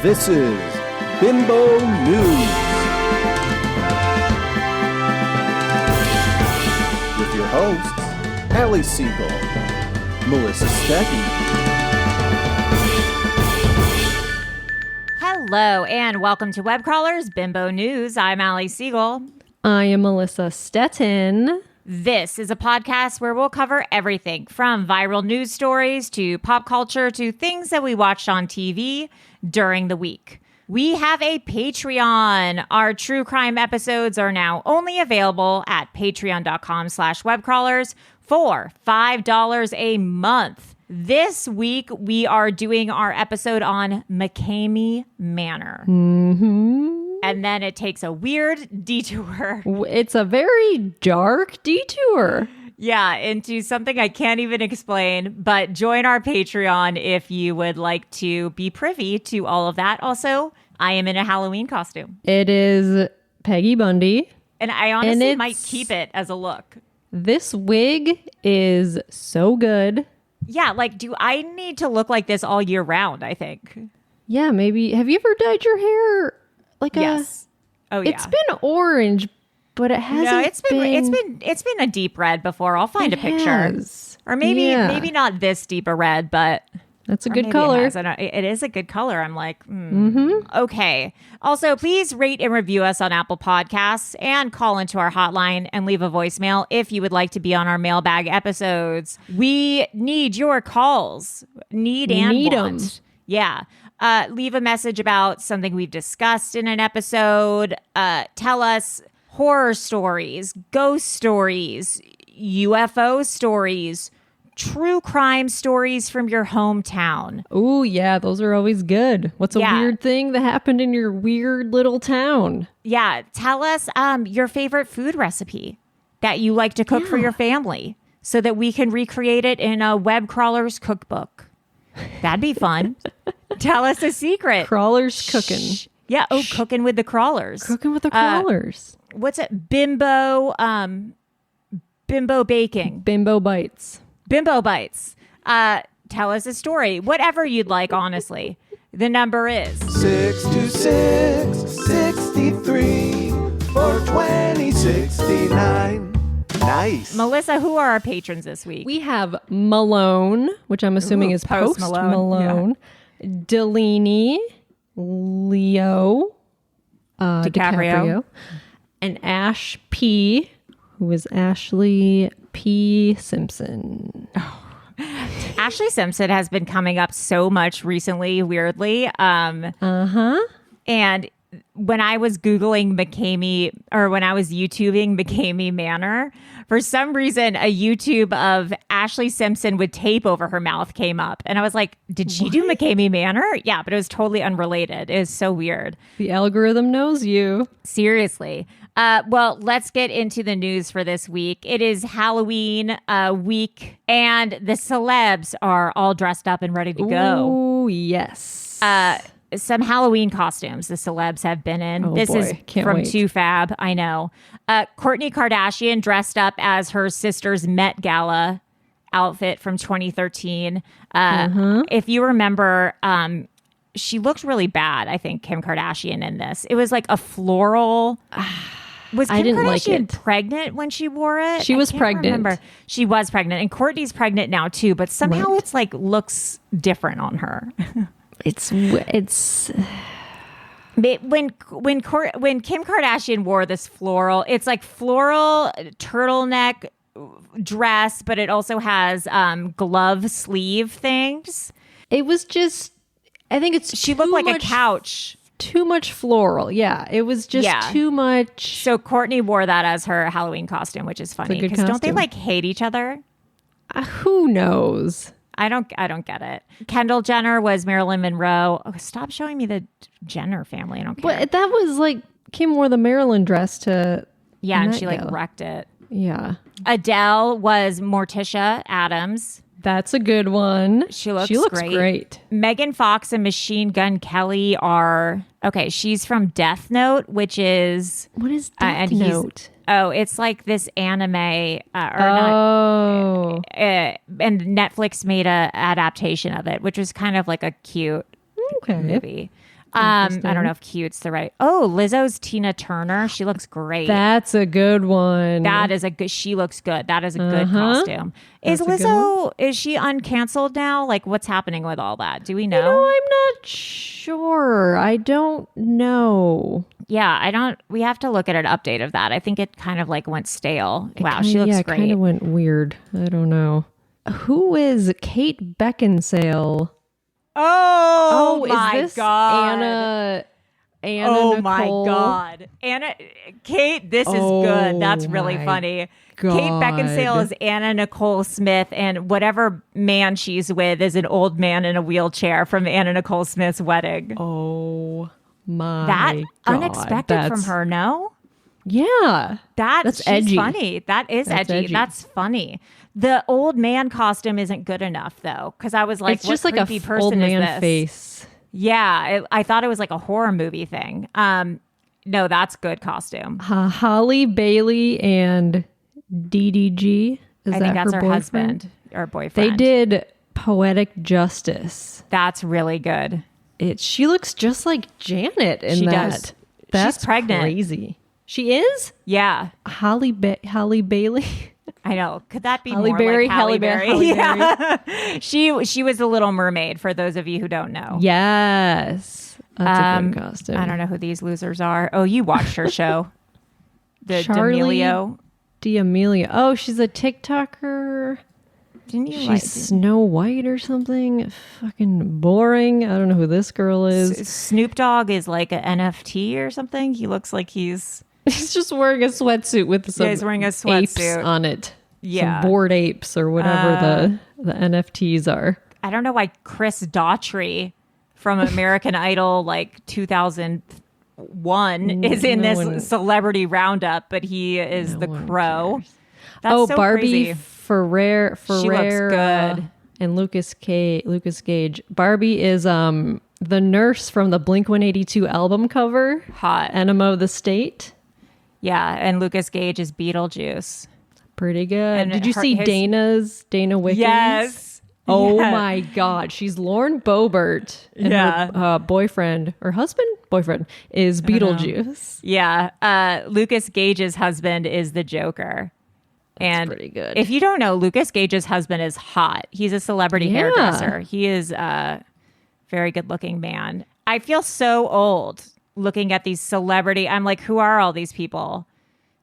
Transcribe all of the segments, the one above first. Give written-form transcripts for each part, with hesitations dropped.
This is Bimbo News with your hosts, Allie Siegel, Melissa Stecky. Hello, and welcome to Web Crawlers Bimbo News. I'm Allie Siegel. I am Melissa Stettin. This is a podcast where we'll cover everything from viral news stories to pop culture to things that we watched on TV during the week. We have a Patreon. Our true crime episodes are now only available at patreon.com/webcrawlers for $5 a month. This week, we are doing our episode on McCamey Manor. And then it takes a weird detour. It's a very dark detour. Yeah, into something I can't even explain, but join our Patreon if you would like to be privy to all of that. Also, I am in a Halloween costume. It is Peggy Bundy. And I honestly might keep it as a look. This wig is so good. Yeah, like, do I need to look like this all year round, I think? Yeah, maybe. Have you ever dyed your hair like yes. Oh, yeah. It's been orange, but it hasn't it's been a deep red before. I'll find a picture. Or maybe not this deep a red, but that's a good color. It is a good color. I'm like, okay. Also, please rate and review us on Apple Podcasts and call into our hotline and leave a voicemail if you would like to be on our mailbag episodes. We need your calls. Need them. Yeah. Leave a message about something we've discussed in an episode. Tell us horror stories, ghost stories, UFO stories, true crime stories from your hometown. Oh, yeah, those are always good. What's a weird thing that happened in your weird little town? Yeah, tell us your favorite food recipe that you like to cook for your family so that we can recreate it in a Web Crawlers cookbook. That'd be fun. Tell us a secret. Crawlers cooking. Yeah, cooking with the crawlers. Cooking with the crawlers. What's it? Bimbo baking. Bimbo bites. Bimbo bites. Tell us a story. Whatever you'd like, honestly. The number is 626-63-420-69. Nice. Melissa, who are our patrons this week? We have Malone, which I'm assuming is Post Malone. Yeah. Delaney, Leo DiCaprio, and Ash P, who is Ashley P. Simpson. Ashley Simpson has been coming up so much recently, weirdly. And when I was Googling McCamey, or when I was YouTubing McCamey Manor, for some reason, a YouTube of Ashley Simpson with tape over her mouth came up. And I was like, did she do McCamey Manor? Yeah, but it was totally unrelated. It was so weird. The algorithm knows you. Seriously. Well, let's get into the news for this week. It is Halloween week, and the celebs are all dressed up and ready to go. Oh, yes. Some Halloween costumes the celebs have been in. This is from Too Fab. I know. Kourtney Kardashian dressed up as her sister's Met Gala outfit from 2013. If you remember, she looked really bad, I think, Kim Kardashian in this. It was like a floral. Was Kim Kardashian pregnant when she wore it? She was pregnant. Remember. She was pregnant. And Kourtney's pregnant now, too. But somehow it's like looks different on her. It's when Kim Kardashian wore this floral, it's like floral turtleneck dress, but it also has glove sleeve things. It was just, I think she looked like a couch. Too much floral. Yeah, it was just too much. So Kourtney wore that as her Halloween costume, which is funny because don't they like hate each other? Who knows? I don't get it. Kendall Jenner was Marilyn Monroe. Oh, stop showing me the Jenner family. I don't care. But that was like Kim wore the Marilyn dress to and she like wrecked it. Yeah. Adele was Morticia Adams. That's a good one. She looks great. Megan Fox and Machine Gun Kelly are she's from Death Note, which is what is Death Note? It's like this anime, and Netflix made a adaptation of it, which was kind of like a cute movie. I don't know if cute's the right. Oh, Lizzo's Tina Turner. She looks great. That's a good one. She looks good. That is a good costume. Is Lizzo, is she uncanceled now? Like, what's happening with all that? Do we know? I'm not sure. I don't know. Yeah, we have to look at an update of that. I think it kind of like went stale. She looks great. It kind of went weird. I don't know. Who is Kate Beckinsale? Oh my is this God. Anna oh Nicole? My God. Kate, this is good. That's really funny. God. Kate Beckinsale is Anna Nicole Smith, and whatever man she's with is an old man in a wheelchair from Anna Nicole Smith's wedding. Oh my God. Unexpected from That's her, no? Yeah. That's edgy. Funny. That is edgy. That's funny. The old man costume isn't good enough though, because I was like, it's just like a person old man is this? face. Yeah, I thought it was like a horror movie thing. No, that's good costume. Holly Bailey and DDG. I think that's her husband or boyfriend. They did Poetic Justice. That's really good. She looks just like Janet in that. Does. That's She's pregnant. Crazy. She is? Yeah. Holly Bailey. I know. Could that be Halle more Berry, like Halle Berry? Halle Yeah. she was the Little Mermaid, for those of you who don't know. Yes. That's a good costume. I don't know who these losers are. Oh, you watched her show. Charlie D'Amelio. D'Amelio. Oh, she's a TikToker. Didn't you She's Snow White or something. Fucking boring. I don't know who this girl is. Snoop Dogg is like an NFT or something. He looks like he's just wearing a sweatsuit with some he's wearing a apes sweatsuit on it. Yeah. Some bored apes or whatever the NFTs are. I don't know why Chris Daughtry from American Idol like 2001 is in this celebrity roundup, but he is the Crow. That's so Barbie crazy. Ferrer. She looks good. And Lucas Gage. Barbie is the nurse from the Blink-182 album cover. Hot. Enema of the State. Yeah, and Lucas Gage is Beetlejuice. Pretty good. And did you see Dana Wickens? Yes. Oh my God. She's Lauren Boebert. And her boyfriend is Beetlejuice. Yeah. Lucas Gage's husband is the Joker. And pretty good. If you don't know, Lucas Gage's husband is hot. He's a celebrity hairdresser. He is a very good looking man. I feel so old looking at these celebrity. I'm like, who are all these people?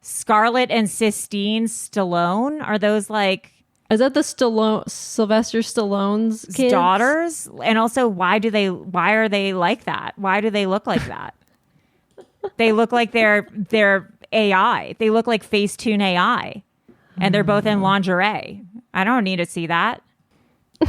Scarlett and Sistine Stallone? Are those like... Is that the Sylvester Stallone's kids? Daughters? And also, why are they like that? Why do they look like that? They look like they're AI. They look like Facetune AI. And they're both in lingerie. I don't need to see that. I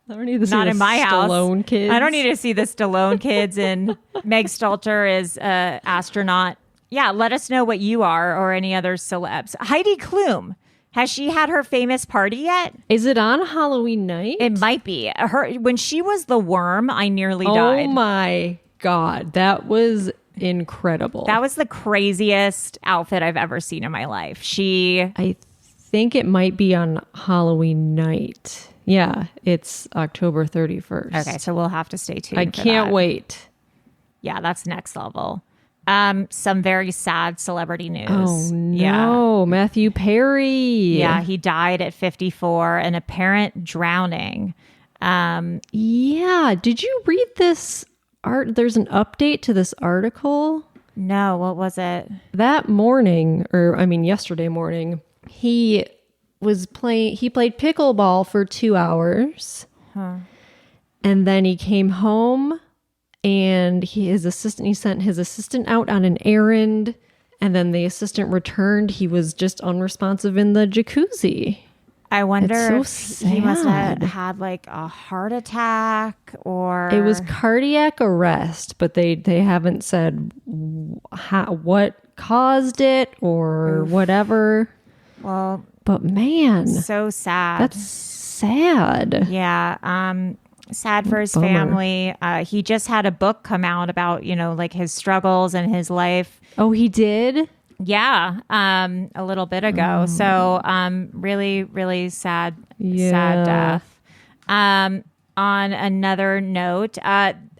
don't need to see Not the in my Stallone house. kids. I don't need to see the Stallone kids, and Meg Stalter is an astronaut. Yeah, let us know what you are or any other celebs. Heidi Klum. Has she had her famous party yet? Is it on Halloween night? It might be. When she was the worm, I nearly died. Oh my God. That was incredible. That was the craziest outfit I've ever seen in my life. I think it might be on Halloween night. Yeah, it's October 31st. Okay, so we'll have to stay tuned. I can't wait. Yeah, that's next level. Some very sad celebrity news. Oh no, yeah. Matthew Perry. Yeah, he died at 54, an apparent drowning. Yeah, did you read this there's an update to this article? No, what was it? That morning, yesterday morning, he played pickleball for 2 hours. Huh. And then he came home and he sent his assistant out on an errand, and then the assistant returned. He was just unresponsive in the jacuzzi. I wonder if he must have had like a heart attack, or it was cardiac arrest, but they haven't said what caused it or whatever. Well, but man, so sad. That's sad. Yeah. Sad for his family. He just had a book come out about, like his struggles and his life. Oh, he did? Yeah. A little bit ago. So, really, really sad death. On another note,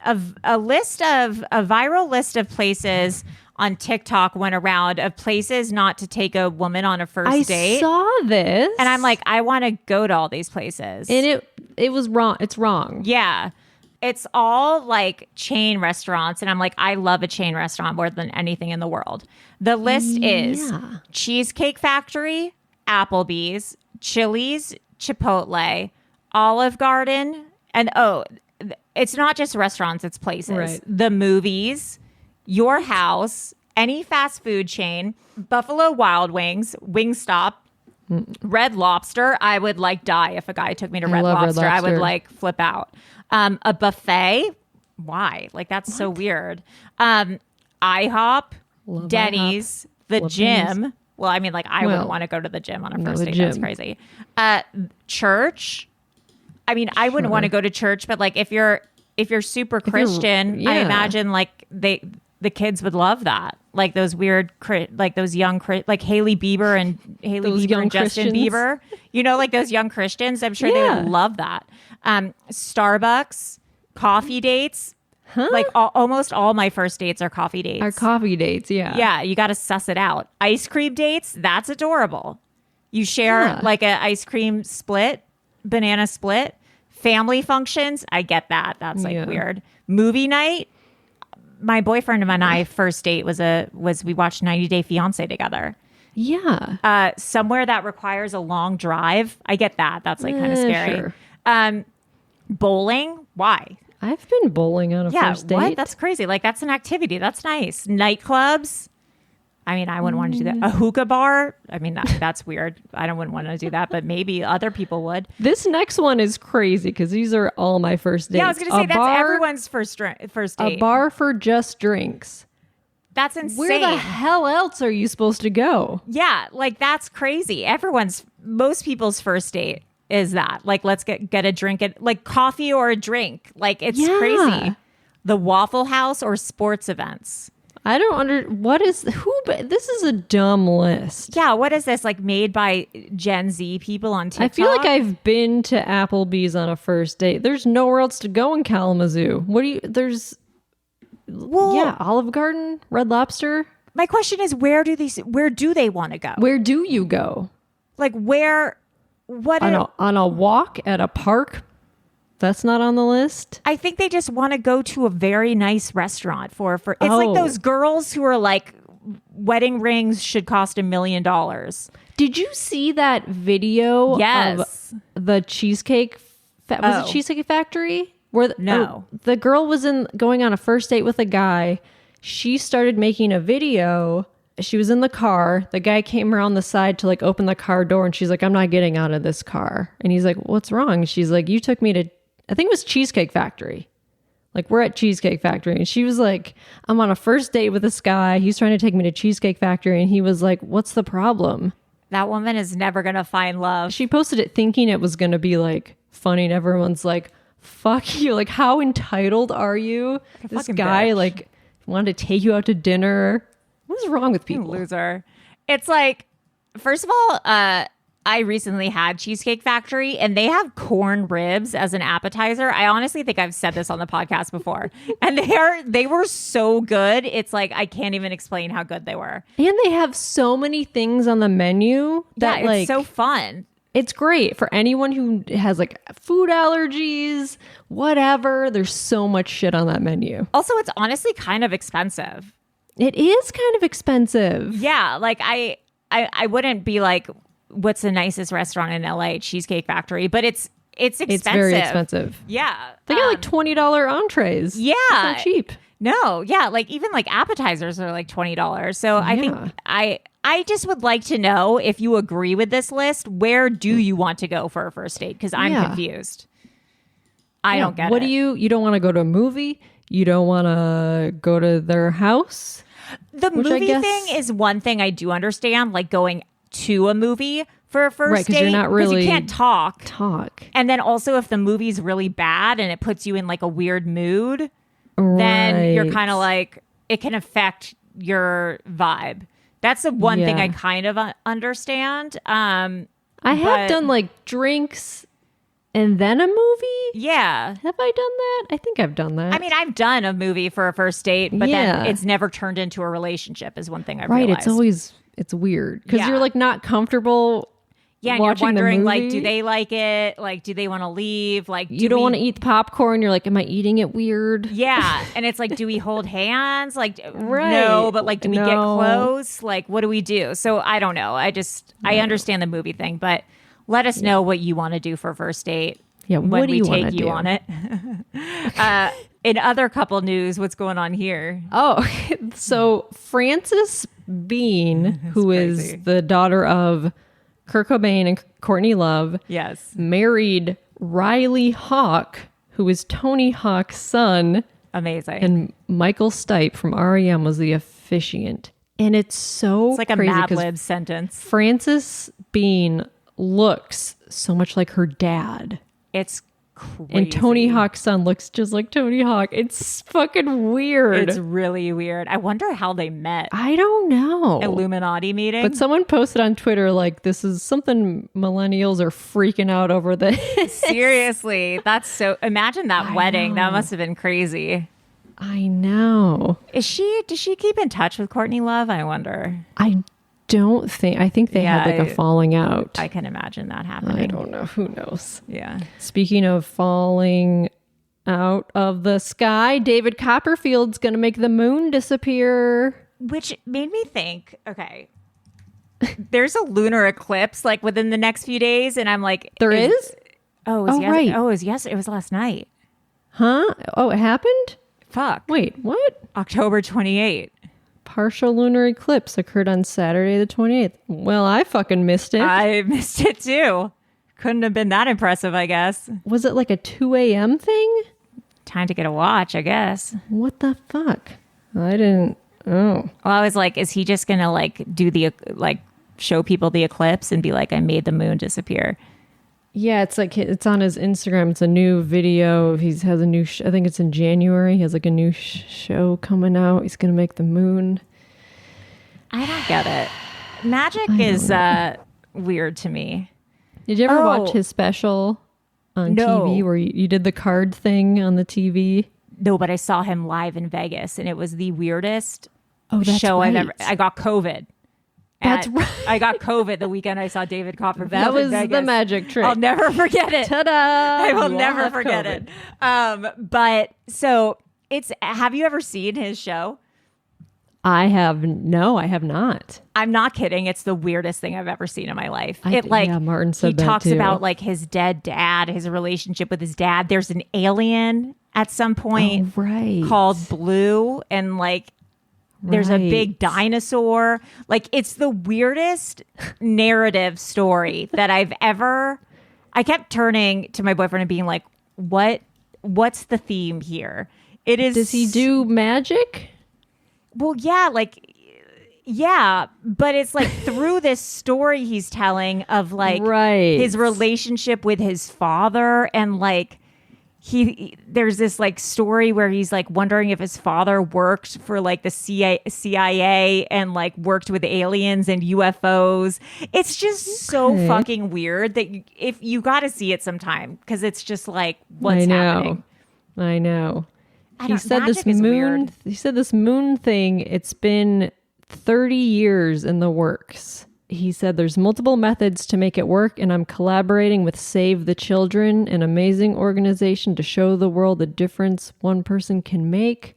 a viral list of places on TikTok went around of places not to take a woman on a first date. I saw this. And I'm like, I want to go to all these places. And it was wrong. It's wrong. Yeah. It's all like chain restaurants. And I'm like, I love a chain restaurant more than anything in the world. The list is Cheesecake Factory, Applebee's, Chili's, Chipotle, Olive Garden. And it's not just restaurants, it's places. Right. The movies, your house, any fast food chain, Buffalo Wild Wings, Wingstop, Red Lobster. I would like die if a guy took me to Red Lobster. I would like flip out. A buffet. Why? Like, that's so weird. IHOP, Love Denny's, the Love gym. Denny's. Well, I mean, like, I wouldn't want to go to the gym on a first the date. That's gym. crazy. Church. I mean, I wouldn't want to go to church, but like, if you're super Christian, I imagine like the kids would love that. Like those weird, like those young, like Hailey Bieber and Justin Christians. Bieber. You know, like those young Christians. I'm sure they would love that. Starbucks, coffee dates. Like almost all my first dates are coffee dates. Our coffee dates, yeah. Yeah, you got to suss it out. Ice cream dates, that's adorable. You share like an ice cream split, banana split. Family functions, I get that. That's like weird. Movie night. My boyfriend and I first date was we watched 90 Day Fiance together. Yeah. Somewhere that requires a long drive. I get that. That's like kind of scary. Sure. Bowling. Why? I've been bowling on a first date. What? That's crazy. Like, that's an activity. That's nice. Nightclubs. I mean, I wouldn't want to do that. A hookah bar. I mean, that's weird. I wouldn't want to do that, but maybe other people would. This next one is crazy because these are all my first dates. Yeah, I was going to say that's everyone's first date. A bar for just drinks. That's insane. Where the hell else are you supposed to go? Yeah, like that's crazy. Most people's first date is that. Like, let's get a drink, like coffee or a drink. Like, it's crazy. The Waffle House or sports events. I don't this is a dumb list. Yeah, what is this? Like, made by Gen Z people on TikTok? I feel like I've been to Applebee's on a first date. There's nowhere else to go in Kalamazoo. Olive Garden, Red Lobster. My question is, where do they want to go? Where do you go? Like, on a walk at a park? That's not on the list. I think they just want to go to a very nice restaurant for it's like those girls who are like, wedding rings should cost $1 million. Did you see that video Yes. of the cheesecake? Was it Cheesecake Factory? No. The girl was going on a first date with a guy. She started making a video. She was in the car. The guy came around the side to like open the car door, and she's like, "I'm not getting out of this car." And he's like, "What's wrong?" She's like, "You took me to, I think it was Cheesecake Factory. Like, we're at Cheesecake Factory." And she was like, "I'm on a first date with this guy. He's trying to take me to Cheesecake Factory." And he was like, "What's the problem?" That woman is never going to find love. She posted it thinking it was going to be like funny, and everyone's like, "Fuck you. Like, how entitled are you? This guy bitch. like wanted to take you out to dinner." What is wrong with people? Loser. It's like, first of all, I recently had Cheesecake Factory, and they have corn ribs as an appetizer. I honestly think I've said this on the podcast before, and they were so good. It's like, I can't even explain how good they were. And they have so many things on the menu that it's so fun. It's great for anyone who has like food allergies, whatever. There's so much shit on that menu. Also, it's honestly kind of expensive. It is kind of expensive. Yeah, like I wouldn't be like, what's the nicest restaurant in LA? Cheesecake Factory, but it's expensive. It's very expensive. Yeah, They got like $20 entrees. Yeah, It's not cheap. No, yeah, like even like appetizers are like $20. So I think I just would like to know, if you agree with this list, where do you want to go for a first date? Because I'm confused. I don't get it. What do you don't want to go to a movie? You don't want to go to their house? The movie thing is one thing I do understand, like going to a movie for a first date. You're not really you can't talk. And then also, if the movie's really bad and it puts you in like a weird mood, then you're kind of like, it can affect your vibe. That's the one thing I kind of understand. I have done like drinks and then a movie? Yeah. Have I done that? I think I've done that. I mean, I've done a movie for a first date, but then it's never turned into a relationship is one thing I've realized. It's weird because you're like not comfortable. Yeah, and you're wondering, like, do they like it? Like, do they want to leave? Like, you don't want to eat the popcorn. You're like, am I eating it weird? Yeah, and it's like, do we hold hands? Like, no, but like, do we get close? Like, what do we do? So I don't know. I understand the movie thing, but let us know what you want to do for a first date. Yeah, when we take you on it. In other couple news, what's going on here? Oh, so Frances Bean, who is the daughter of Kurt Cobain and Courtney Love, married Riley Hawk, who is Tony Hawk's son. Amazing. And Michael Stipe from REM was the officiant. And it's like crazy a Mad Lib sentence. Frances Bean looks so much like her dad. It's crazy. And Tony Hawk's son looks just like Tony Hawk. It's fucking weird. It's really weird. I wonder how they met. I don't know. Illuminati meeting? But someone posted on Twitter, like, this is something millennials are freaking out over this. Seriously. That's so... Imagine that wedding. That must have been crazy. I know. Does she keep in touch with Courtney Love? I wonder. I think they had like a falling out. I can imagine that happening. I don't know. Who knows? Yeah. Speaking of falling out of the sky, David Copperfield's going to make the moon disappear. Which made me think, okay, there's a lunar eclipse like within the next few days. And I'm like, there is? Oh, right. Oh, it was last night. Huh? Oh, it happened? Fuck. Wait, what? October 28th. Partial lunar eclipse occurred on Saturday the 28th. Well, I fucking missed it. I missed it too. Couldn't have been that impressive, I guess. Was it like a 2 a.m. thing? Time to get a watch, I guess. What the fuck? I didn't... Oh. Well, I was like, is he just going to like do the... like show people the eclipse and be like, I made the moon disappear? Yeah, it's like it's on his Instagram. It's a new video. He has a new. I think it's in January. He has like a new show coming out. He's gonna make the moon. I don't get it. Magic is weird to me. Did you ever watch his special on TV where you did the card thing on the TV? No, but I saw him live in Vegas, and it was the weirdest show I've ever. I got COVID. That's right. I got COVID the weekend I saw David Copperfield. That was the magic trick. I'll never forget it. Ta-da! I will never forget it. But so have you ever seen his show? I have not. I'm not kidding. It's the weirdest thing I've ever seen in my life. Martin said that he talks too. about like his dead dad, his relationship with his dad. There's an alien at some point called Blue, and like there's a big dinosaur. Like, it's the weirdest narrative story that I've ever... I kept turning to my boyfriend and being like, what's the theme here? It is... Does he do magic? Well, yeah, but it's like through this story he's telling of like his relationship with his father, and like there's this like story where he's like wondering if his father worked for like the CIA and like worked with aliens and UFOs. It's just so fucking weird that if you got to see it sometime, because it's just like what's happening. I know. He said this moon. He said this moon thing. It's been 30 years in the works. He said there's multiple methods to make it work, and I'm collaborating with Save the Children, an amazing organization to show the world the difference one person can make.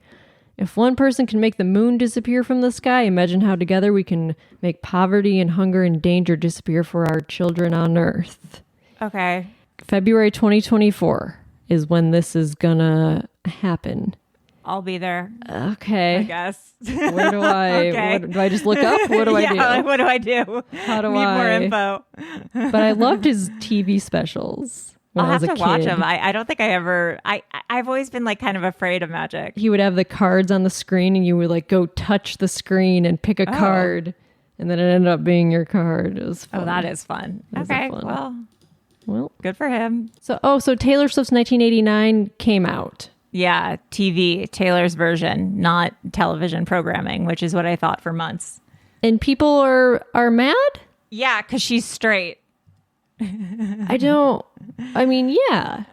If one person can make the moon disappear from the sky, imagine how together we can make poverty and hunger and danger disappear for our children on Earth. Okay. February 2024 is when this is gonna happen. I'll be there. Okay. I guess. Where do I... do I just look up? What do I do? Like, what do I do? How do Need more info. But I loved his TV specials when I was a kid. I'll have to watch them. I don't think I ever... I've always been like kind of afraid of magic. He would have the cards on the screen, and you would like go touch the screen and pick a card, and then it ended up being your card. It was fun. Oh, that is fun. Okay, well, good for him. So Taylor Swift's 1989 came out. Yeah, TV, Taylor's version, not television programming, which is what I thought for months. And people are mad? Yeah, because she's straight. I don't I mean, yeah.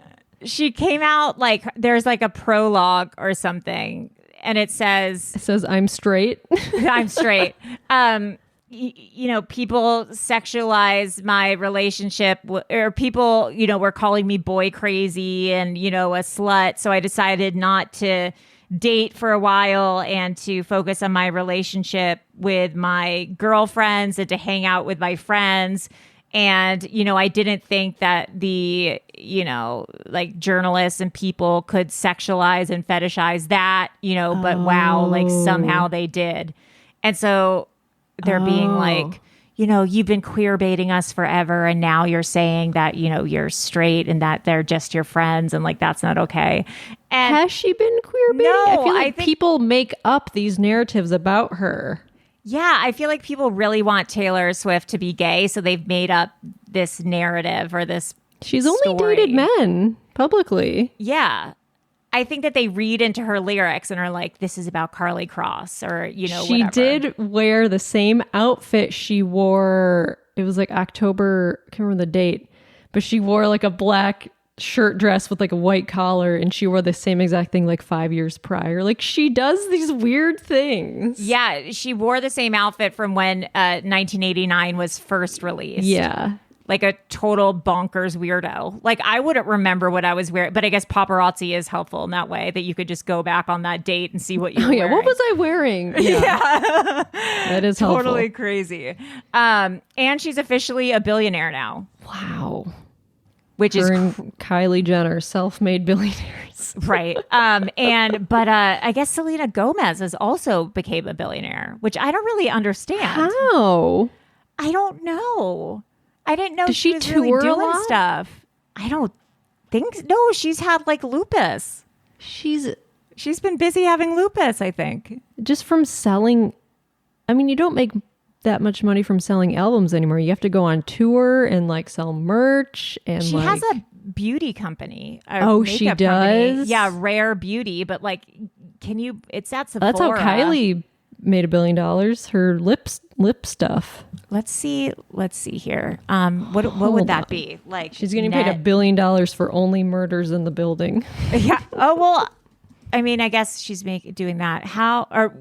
She came out like there's like a prologue or something, and it says, I'm straight. I'm straight. You know, people sexualize my relationship, or people, you know, were calling me boy crazy and, you know, a slut. So I decided not to date for a while and to focus on my relationship with my girlfriends and to hang out with my friends. And, you know, I didn't think that the, you know, like journalists and people could sexualize and fetishize that, you know, but wow, like somehow they did. And so they're being like, you know, you've been queer baiting us forever. And now you're saying that, you know, you're straight and that they're just your friends. And like, that's not okay. And has she been queer baiting? No, I feel like I think people make up these narratives about her. yeah, I feel like people really want Taylor Swift to be gay. So they've made up this narrative or this She's only story. dated men publicly. Yeah. I think that they read into her lyrics and are like, this is about Carly Cross or, you know, She whatever. did wear the same outfit she wore. It was like October, I can't remember the date, but she wore like a black shirt dress with like a white collar, and she wore the same exact thing like 5 years prior. Like she does these weird things. Yeah, she wore the same outfit from when 1989 was first released. Yeah. Like a total bonkers weirdo. Like I wouldn't remember what I was wearing, but I guess paparazzi is helpful in that way that you could just go back on that date and see what you were wearing. What was I wearing? Yeah. That is helpful. Totally crazy. And she's officially a billionaire now, Wow. which is Her and Kylie Jenner, self-made billionaires. right. But I guess Selena Gomez has also became a billionaire, which I don't really understand. How? I don't know. I didn't know Does she she was really tour a doing lot? stuff. I don't think no. She's had like lupus. She's She's been busy having lupus, I think. just from selling. I mean, you don't make that much money from selling albums anymore. You have to go on tour and like sell merch and She like, has a beauty company. She makeup company. does? Yeah, Rare Beauty. But like, can you? It's at Sephora. That's how Kylie made $1 billion. Her lip stuff. Let's see here. What would that be? Like She's getting paid $1 billion for only murders in the building. Yeah. Oh well. I mean, I guess she's doing that. How are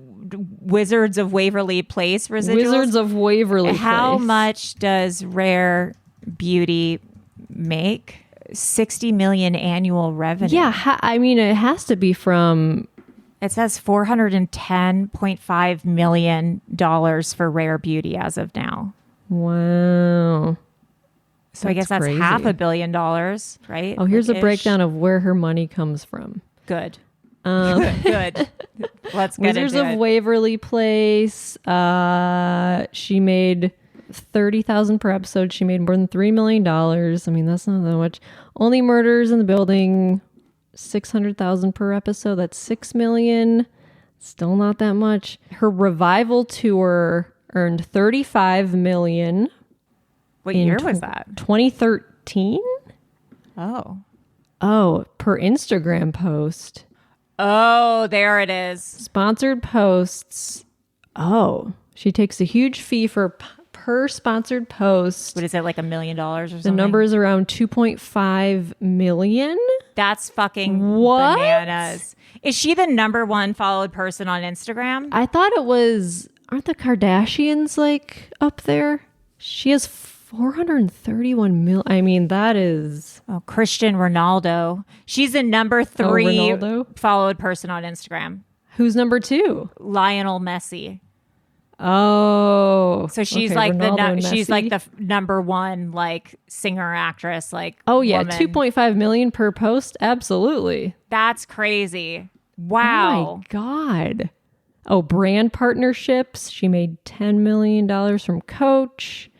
Wizards of Waverly Place residuals? Wizards of Waverly How Place. much does Rare Beauty make? 60 million annual revenue. Yeah, I mean, it has to be from. It says $410.5 million for Rare Beauty as of now. Wow. So I guess that's crazy. $500 million, right? Oh, here's a Like-ish. breakdown of where her money comes from. Good. Good. Let's get Wizards into of it. Waverly Place. She made $30,000 per episode. She made more than $3 million. I mean, that's not that much. Only Murders in the Building, $600,000 per episode. That's $6 million. Still not that much. Her revival tour earned $35 million. What in year was that? 2013. Oh. Oh, per Instagram post. Oh, there it is. Sponsored posts. Oh, she takes a huge fee for per sponsored post. What is it, like $1 million or something? The number is around 2.5 million. That's fucking What? bananas. Is she the number one followed person on Instagram? I thought it was, aren't the Kardashians like up there? She has 431 mil. I mean, that is. Oh, Christian Ronaldo. She's the number 3 Ronaldo? followed person on Instagram. Who's number 2? Lionel Messi. Oh, So she's okay, like Ronaldo and she's Messi. like the number one like singer actress like. Oh yeah, woman. 2.5 million per post. Absolutely. That's crazy. Oh Wow. my God. Oh, brand partnerships. She made $10 million from Coach,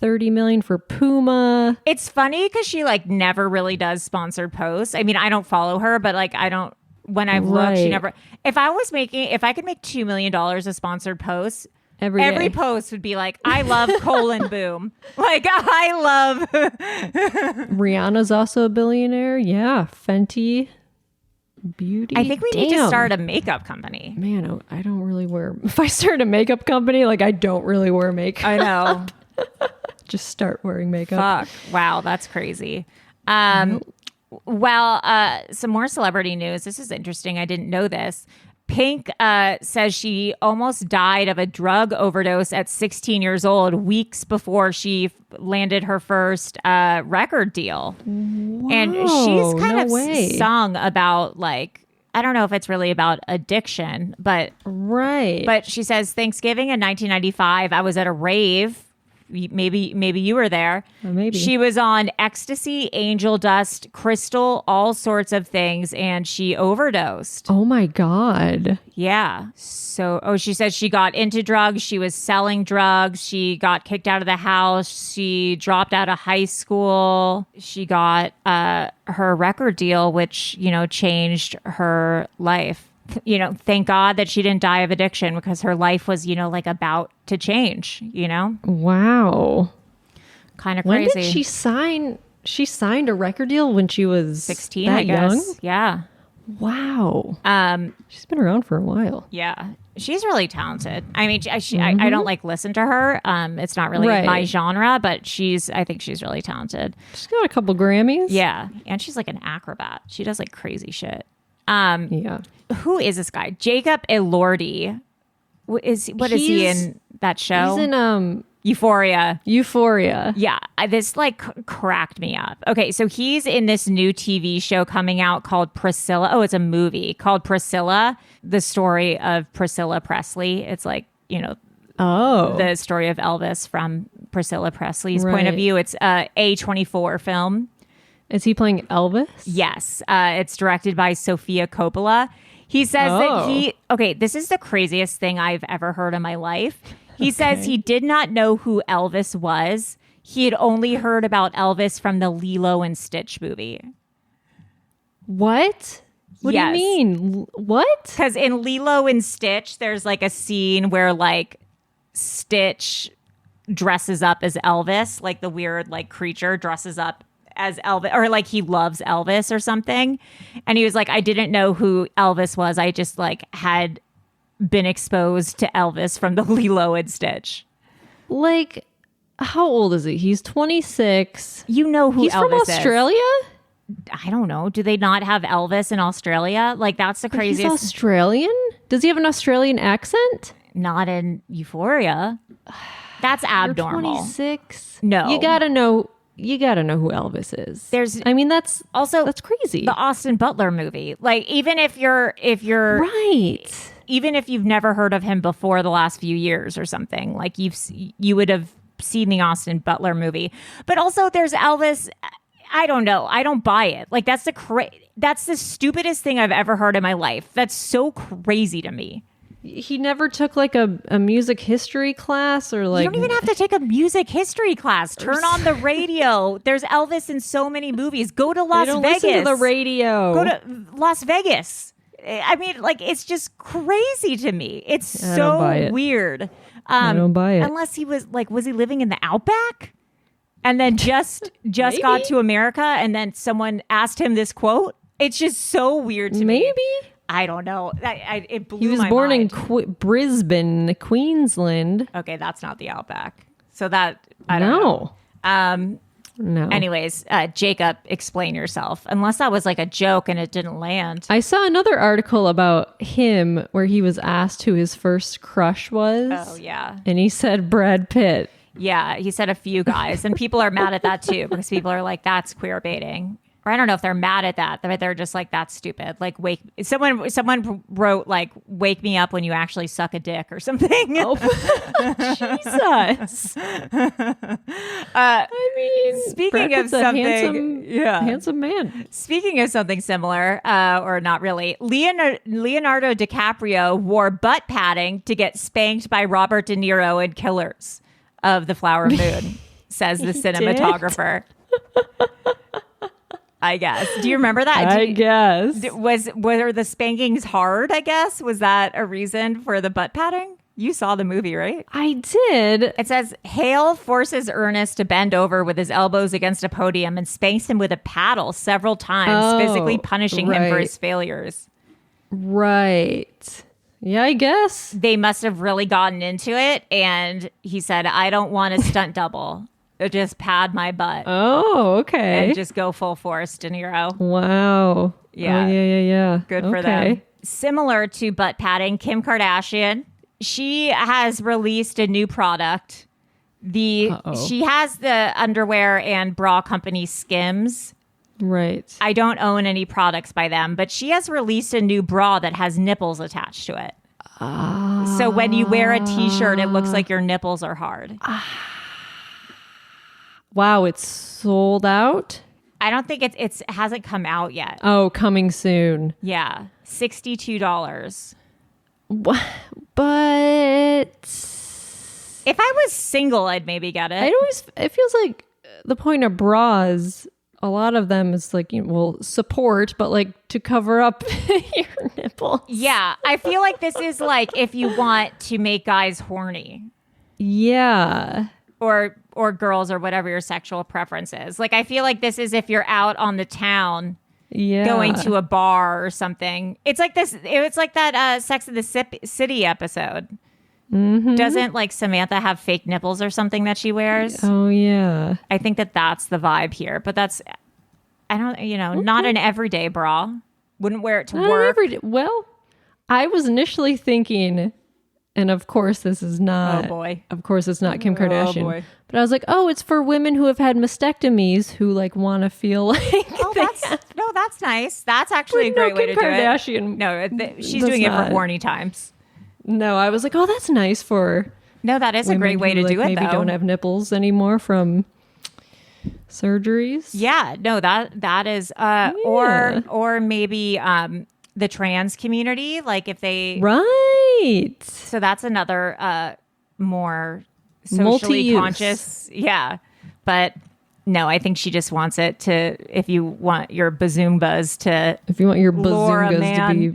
$30 million for Puma. It's funny because she like never really does sponsored posts. I mean, I don't follow her, but like I don't. When I've looked, she Right. never. If I could make $2 million of sponsored posts, Every every day. post would be like, I love colon boom. Like I love. Rihanna's also a billionaire. Yeah. Fenty Beauty. I think we need to Damn. start a makeup company. Man, I don't really wear. If I start a makeup company, like I don't really wear makeup. I know. Just start wearing makeup. Fuck. Wow, that's crazy. Well, some more celebrity news. This is interesting. I didn't know this. Pink says she almost died of a drug overdose at 16 years old, weeks before she landed her first record deal. Wow, And she's kind no of way. sung about, like, I don't know if it's really about addiction, but Right. but she says Thanksgiving in 1995, I was at a rave. Maybe you were there. Maybe. She was on ecstasy, angel dust, crystal, all sorts of things, and she overdosed. Oh my God. Yeah. So, she says she got into drugs. She was selling drugs. She got kicked out of the house. She dropped out of high school. She got her record deal, which, changed her life. Thank God that she didn't die of addiction, because her life was, like, about to change, Wow. Kind of When crazy. did she sign? She signed a record deal when she was 16, that I guess. young? Yeah. Wow. She's been around for a while. Yeah. She's really talented. I mean, I don't like listen to her. It's not really Right. my genre, but I think she's really talented. She's got a couple Grammys. Yeah. And she's like an acrobat. She does like crazy shit. Yeah. Who is this guy? Jacob Elordi. What is he He's- in that show? He's in Euphoria. Euphoria. Yeah, this like cracked me up. Okay, so he's in this new TV show coming out called Priscilla. Oh, it's a movie called Priscilla, the story of Priscilla Presley. It's like, Oh. the story of Elvis from Priscilla Presley's point of Right. view. It's a A24 film. Is he playing Elvis? Yes, it's directed by Sofia Coppola. He says that Oh. this is the craziest thing I've ever heard in my life. He says he did not know who Elvis was. He had only heard about Elvis from the Lilo and Stitch movie. What? What Yes. do you mean? What? Because in Lilo and Stitch, there's like a scene where like Stitch dresses up as Elvis, like the weird like creature dresses up as Elvis, or like he loves Elvis or something. And he was like, I didn't know who Elvis was. I just like had been exposed to Elvis from the Lilo and Stitch. Like, how old is he? He's 26. You know who He's Elvis from is. Australia? I don't know. Do they not have Elvis in Australia? Like that's the He's craziest. Australian? Does he have an Australian accent? Not in Euphoria. That's You're abnormal. 26. No. You gotta know who Elvis is. That's Also, that's crazy. the Austin Butler movie. Like even if you're Right. even if you've never heard of him before the last few years or something, like you would have seen the Austin Butler movie. But also there's Elvis. I don't know. I don't buy it. Like that's the stupidest thing I've ever heard in my life. That's so crazy to me. He never took like a music history class or like You don't even have to take a music history class. Turn on the radio. There's Elvis in so many movies. Go to Las They don't Vegas. listen to the radio. Go to Las Vegas. I mean, like, it's just crazy to me. It's I don't buy so it. weird. I don't buy it. Unless he was he living in the Outback? And then just got to America and then someone asked him this quote? It's just so weird to me. Maybe. I don't know. It blew He was my born mind. in Brisbane, Queensland. Okay, that's not the Outback. So that, I don't know. No. Anyways, Jacob, explain yourself. Unless that was like a joke and it didn't land. I saw another article about him where he was asked who his first crush was. Oh, yeah. And he said Brad Pitt. Yeah, he said a few guys. And people are mad at that too because people are like, that's queer baiting. Or I don't know if they're mad at that, but they're just like, that's stupid. Like, someone wrote like, wake me up when you actually suck a dick or something. Oh, Jesus. I mean, Speaking Brad of Pitt's a something, handsome man. Speaking of something similar, or not really, Leonardo DiCaprio wore butt padding to get spanked by Robert De Niro in Killers of the Flower Moon, says the cinematographer. I guess. Do you remember that? I guess. Were the spankings hard, I guess? Was that a reason for the butt padding? You saw the movie, right? I did. It says, Hale forces Ernest to bend over with his elbows against a podium and spanks him with a paddle several times, physically punishing him for his failures. Right. Yeah, I guess. They must have really gotten into it. And he said, I don't want a stunt double. just pad my butt Oh, okay. and just go full force, De Niro. Wow. Yeah. Oh, yeah. Good for them. Similar to butt padding, Kim Kardashian, she has released a new product. She has the underwear and bra company Skims. Right. I don't own any products by them, but she has released a new bra that has nipples attached to it. So when you wear a t-shirt, it looks like your nipples are hard. Wow, it's sold out? I don't think it hasn't come out yet. Oh, coming soon. Yeah, $62. But if I was single, I'd maybe get it. it feels like the point of bras, a lot of them is like, support, but like to cover up your nipples. Yeah, I feel like this is like if you want to make guys horny. Yeah. Or girls or whatever your sexual preference is. Like, I feel like this is if you're out on the town going to a bar or something. It's like this. It's like that Sex and the City episode. Mm-hmm. Doesn't like Samantha have fake nipples or something that she wears? Oh, yeah. I think that's the vibe here. But that's, I don't, not an everyday bra. Wouldn't wear it to work. Well, I was initially thinking... And of course, this is not. Oh boy! Of course, it's not Kim Kardashian. Oh boy! But I was like, oh, it's for women who have had mastectomies who like want to feel like. Oh, that's nice. That's actually a great way to Kardashian, do it. No, she's doing it for horny times. No, I was like, oh, that's nice for. No, that is a great way to do it. Maybe don't have nipples anymore from surgeries. Yeah, no, that is, or maybe the trans community, like if they right. So that's another more socially conscious. Yeah, but no, I think she just wants it to. If you want your bazoombas to, if you want your bazoombas to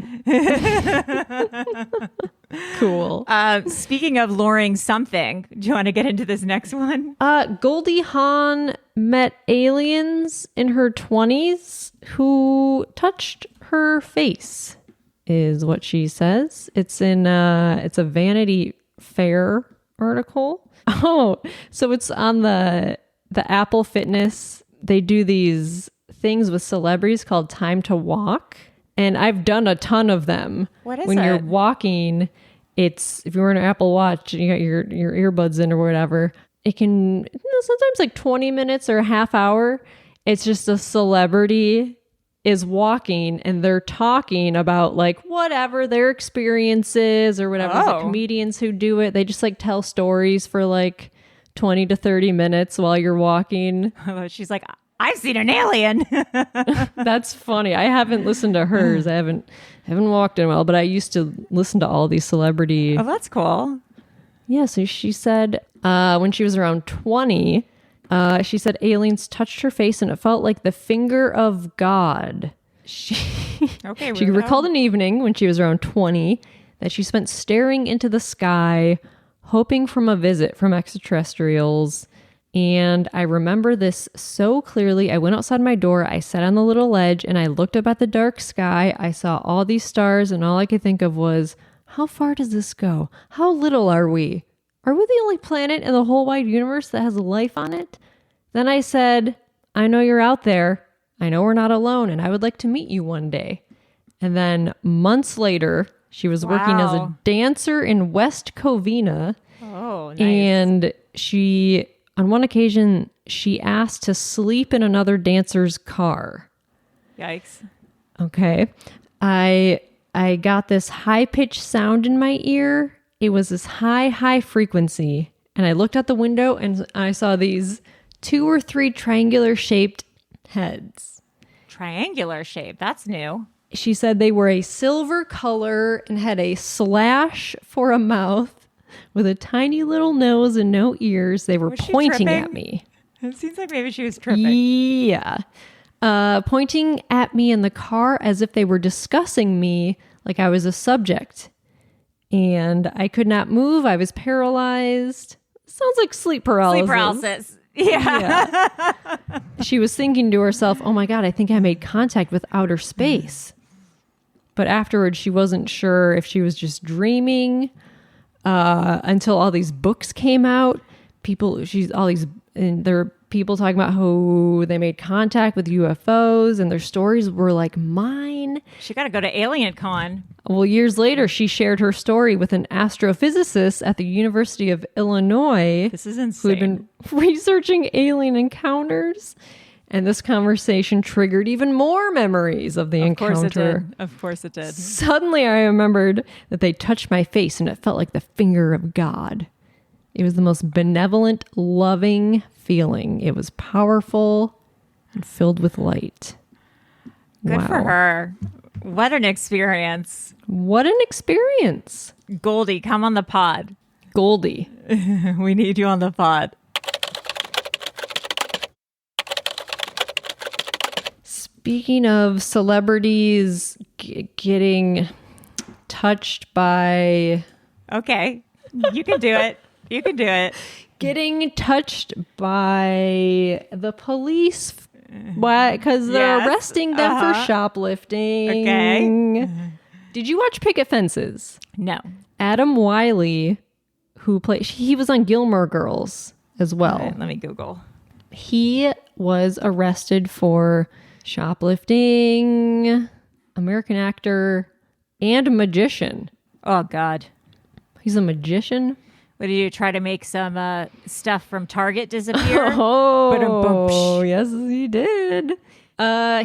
be cool. Speaking of luring something, do you want to get into this next one? Goldie Hawn met aliens in her 20s who touched her face, is what she says. It's in it's a Vanity Fair article. Oh, so it's on the Apple Fitness. They do these things with celebrities called Time to Walk, and I've done a ton of them. What is when it? You're walking, it's if you're wearing an Apple Watch and you got your earbuds in or whatever, it can sometimes like 20 minutes or a half hour. It's just a celebrity is walking and they're talking about like whatever their experiences or whatever. The comedians who do it, they just like tell stories for like 20 to 30 minutes while you're walking. She's like, I've seen an alien. That's funny. I haven't listened to hers. I haven't walked in a while, but I used to listen to all these celebrity. Oh, that's cool. Yeah. So she said when she was around 20, she said aliens touched her face and it felt like the finger of God. She recalled an evening when she was around 20 that she spent staring into the sky, hoping from a visit from extraterrestrials. And I remember this so clearly. I went outside my door, I sat on the little ledge, and I looked up at the dark sky. I saw all these stars, and all I could think of was, how far does this go? How little are we? Are we the only planet in the whole wide universe that has life on it? Then I said, I know you're out there. I know we're not alone, and I would like to meet you one day. And then months later, she was working as a dancer in West Covina. Oh, nice. And she, on one occasion, she asked to sleep in another dancer's car. Yikes. Okay. I got this high-pitched sound in my ear. It was this high frequency. And I looked out the window and I saw these 2 or 3 triangular shaped heads. Triangular shape. That's new. She said they were a silver color and had a slash for a mouth with a tiny little nose and no ears. They were pointing at me. It seems like maybe she was tripping. Yeah. Pointing at me in the car as if they were discussing me like I was a subject. And I could not move. I was paralyzed. Sounds like sleep paralysis. Sleep paralysis. Yeah. She was thinking to herself, oh my God, I think I made contact with outer space. But afterwards, she wasn't sure if she was just dreaming until all these books came out. All these And there are people talking about how they made contact with UFOs and their stories were like mine. She got to go to Alien Con. Well, years later, she shared her story with an astrophysicist at the University of Illinois. This is insane. Who had been researching alien encounters. And this conversation triggered even more memories of the encounter. Of course it did. Suddenly, I remembered that they touched my face and it felt like the finger of God. It was the most benevolent, loving feeling. It was powerful and filled with light. Good for her. What an experience. What an experience. Goldie, come on the pod. Goldie. We need you on the pod. Speaking of celebrities getting touched by... Okay, you can do it. You can do it. Getting touched by the police. Why? Because they're arresting them for shoplifting. Okay. Did you watch Picket Fences? No. Adam Wylie, who he was on Gilmore Girls as well. Right, let me Google. He was arrested for shoplifting, American actor, and magician. Oh, God. He's a magician? What did you try to make some stuff from Target disappear? Oh, yes, he did.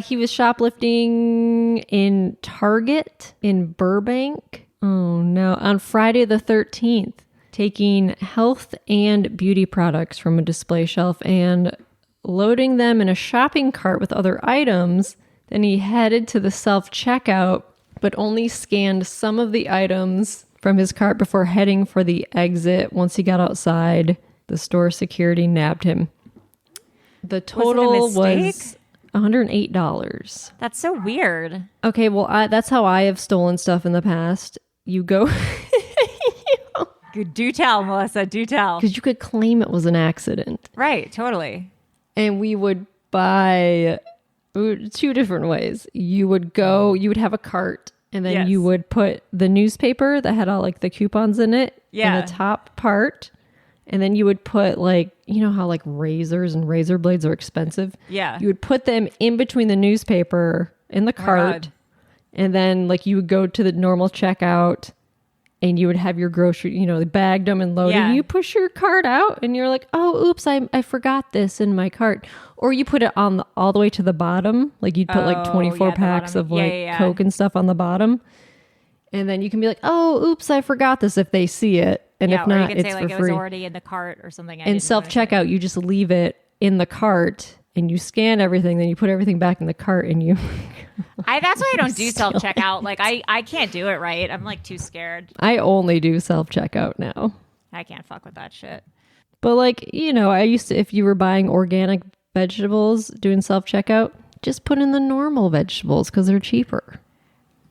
He was shoplifting in Target in Burbank. Oh, no. On Friday the 13th, taking health and beauty products from a display shelf and loading them in a shopping cart with other items. Then he headed to the self-checkout, but only scanned some of the items from his cart before heading for the exit. Once he got outside, the store security nabbed him. The total was $108. That's so weird. Okay, well, that's how I have stolen stuff in the past. You go... Do tell, Melissa. Do tell. Because you could claim it was an accident. Right, totally. And we would buy two different ways. You would have a cart, and then you would put the newspaper that had all like the coupons in it in the top part. And then you would put how like razors and razor blades are expensive. Yeah. You would put them in between the newspaper in the cart. And then you would go to the normal checkout and you would have your grocery, bagged them and loaded. Yeah. You push your cart out and you're like, oh, oops, I forgot this in my cart. Or you put it on all the way to the bottom. Like you'd put 24 packs of Coke and stuff on the bottom. And then you can be like, oh, oops, I forgot this if they see it. And if not, it's for free. It was already in the cart or something. And self-checkout, you just leave it in the cart and you scan everything. Then you put everything back in the cart and you... That's why I don't do self-checkout. I can't do it right. I'm too scared. I only do self-checkout now. I can't fuck with that shit. But I used to, if you were buying organic vegetables doing self-checkout, just put in the normal vegetables because they're cheaper.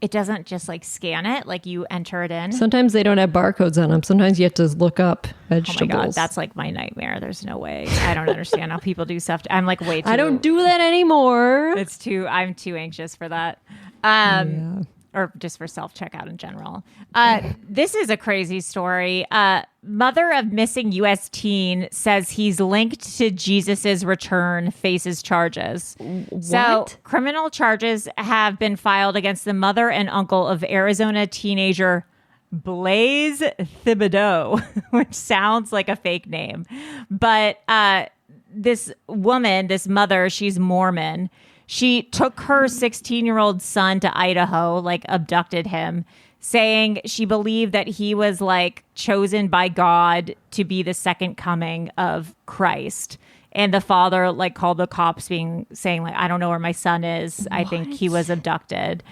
It doesn't just scan it, you enter it in. Sometimes they don't have barcodes on them. Sometimes you have to look up vegetables. Oh my God, that's my nightmare. There's no way. I don't understand how people do stuff. I'm way too... I don't do that anymore. I'm too anxious for that. Or just for self-checkout in general. This is a crazy story. Mother of missing U.S. teen says he's linked to Jesus's return, faces charges. What? So criminal charges have been filed against the mother and uncle of Arizona teenager Blaze Thibodeau, which sounds like a fake name. But this woman, this mother, she's Mormon. She took her 16-year-old son to Idaho, abducted him, saying she believed that he was chosen by God to be the second coming of Christ. And the father called the cops saying I don't know where my son is. What? I think he was abducted.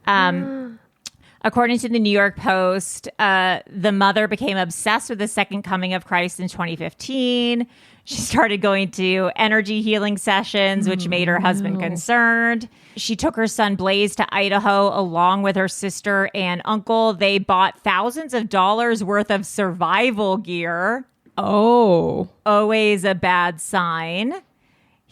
According to the New York Post, the mother became obsessed with the second coming of Christ in 2015. She started going to energy healing sessions, which made her husband concerned. She took her son Blaze to Idaho along with her sister and uncle. They bought thousands of dollars worth of survival gear. Oh. Always a bad sign.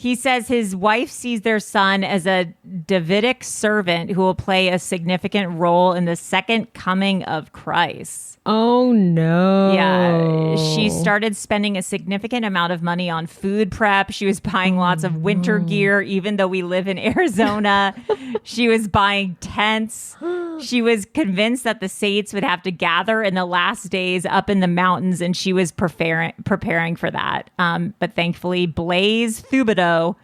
He says his wife sees their son as a Davidic servant who will play a significant role in the second coming of Christ. Oh, no. Yeah. She started spending a significant amount of money on food prep. She was buying lots of winter gear, even though we live in Arizona. She was buying tents. She was convinced that the saints would have to gather in the last days up in the mountains, and she was preparing for that. But thankfully, Blaise Thibodeau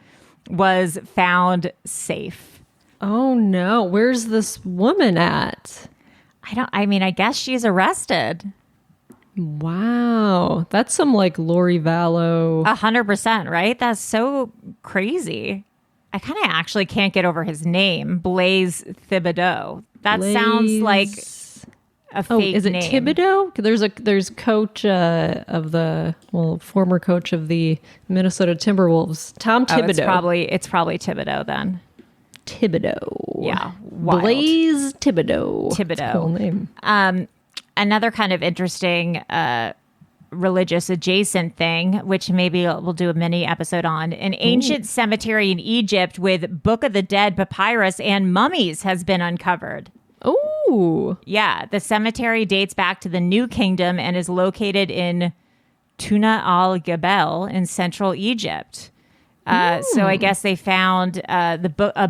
was found safe. Oh, no. Where's this woman at? I guess she's arrested. Wow. That's some like Lori Vallow. 100%, right? That's so crazy. I kind of actually can't get over his name, Blaise Thibodeau. That sounds like a fake is it name. Thibodeau? There's coach of the former coach of the Minnesota Timberwolves, Tom Thibodeau. It's probably Thibodeau then. Thibodeau. Yeah. Wild. Blaise Thibodeau. Thibodeau. That's a cool name. Another kind of interesting religious adjacent thing, which maybe we'll do a mini episode on. An ancient cemetery in Egypt with Book of the Dead papyrus and mummies has been uncovered. Oh. Yeah. The cemetery dates back to the New Kingdom and is located in Tuna al-Gabel in central Egypt. So I guess they found a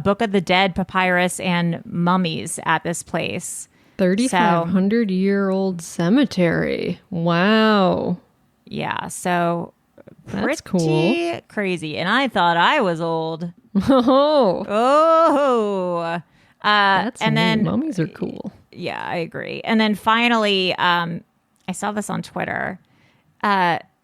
Book of the Dead papyrus and mummies at this place. 3,500-year-old cemetery. Wow. Yeah, so That's pretty cool. crazy. And I thought I was old. Oh. Oh. That's and neat. then Mummies are cool. Yeah, I agree. And then finally, I saw this on Twitter.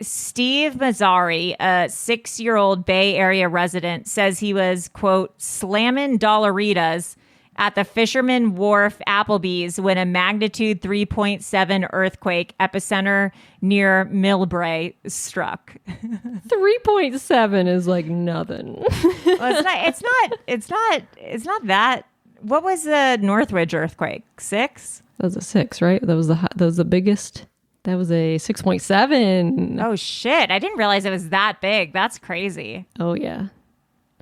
Steve Mazzari, a 6-year-old Bay Area resident, says he was, quote, slamming dollaritas at the Fisherman Wharf Applebee's when a magnitude 3.7 earthquake epicenter near Millbrae struck. 3.7 is like nothing. Well, it's not that. What was the Northridge earthquake? 6? That was a 6, right? That was the biggest. That was a 6.7. Oh shit! I didn't realize it was that big. That's crazy. Oh yeah.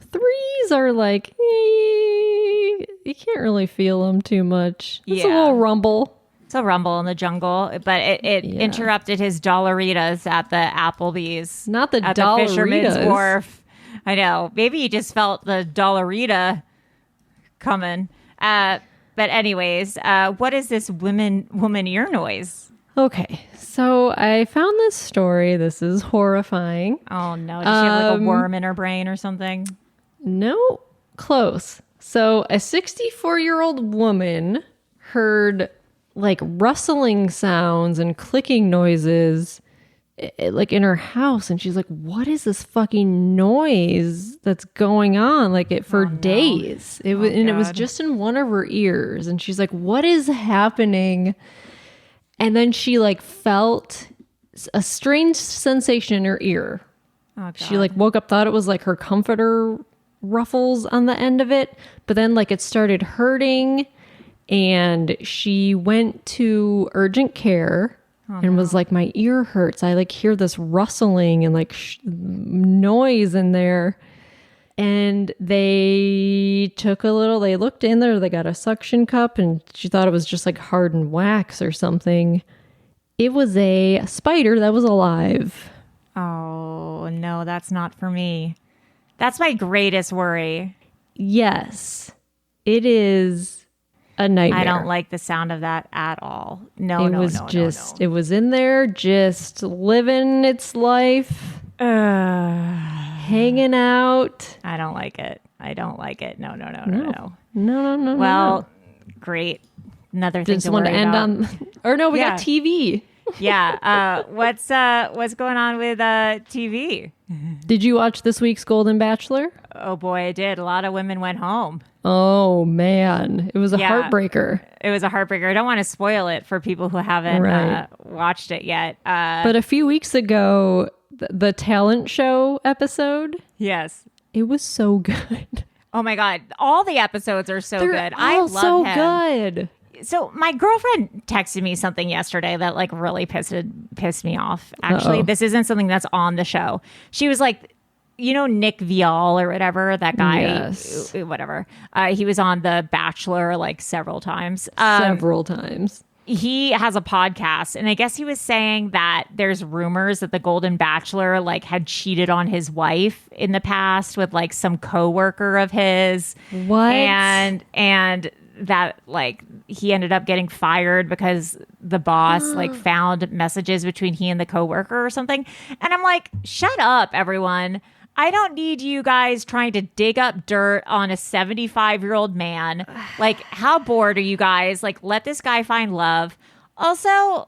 3s are like you can't really feel them too much. It's a little rumble. It's a rumble in the jungle, but it interrupted his dollaritas at the Applebee's. Not the at dollaritas. The Fisherman's Wharf. I know. Maybe he just felt the dollarita coming. But anyways, what is this woman ear noise? Okay, so I found this story. This is horrifying. Oh no! Does she have like a worm in her brain or something? No, close. So a 64-year-old woman heard like rustling sounds and clicking noises like in her house, and she's like, what is this fucking noise that's going on for days? It was just in one of her ears, and she's like, what is happening? And then she like felt a strange sensation in her ear. Oh, God. She like woke up, thought it was like her comforter ruffles on the end of it, but then like it started hurting, and she went to urgent care and was like, my ear hurts. I like hear this rustling and like noise in there. And they looked in there, they got a suction cup, and she thought it was just like hardened wax or something. It was a spider that was alive. Oh, no, that's not for me. That's my greatest worry. Yes, it is a nightmare. I don't like the sound of that at all. No. It was in there just living its life. Hanging out. I don't like it. No. No. Well, great. Another thing Just to want worry to end about. on. Or no, we got TV. Yeah. What's going on with TV? Did you watch this week's Golden Bachelor? Oh boy, I did. A lot of women went home. Oh man, it was a heartbreaker. It was a heartbreaker. I don't want to spoil it for people who haven't watched it yet. But a few weeks ago, the talent show episode. Yes, it was so good. Oh my God, all the episodes are so good. I love so him. Good. So my girlfriend texted me something yesterday that like really pissed me off. Actually, This isn't something that's on the show. She was like, Nick Viall or whatever, that guy, Yes. whatever. He was on The Bachelor like several times. Several times. He has a podcast, and I guess he was saying that there's rumors that the Golden Bachelor like had cheated on his wife in the past with like some coworker of his. What? And that like he ended up getting fired because the boss like found messages between he and the coworker or something. And I'm like, shut up, everyone. I don't need you guys trying to dig up dirt on a 75-year-old man. Like, how bored are you guys? Like, let this guy find love. Also,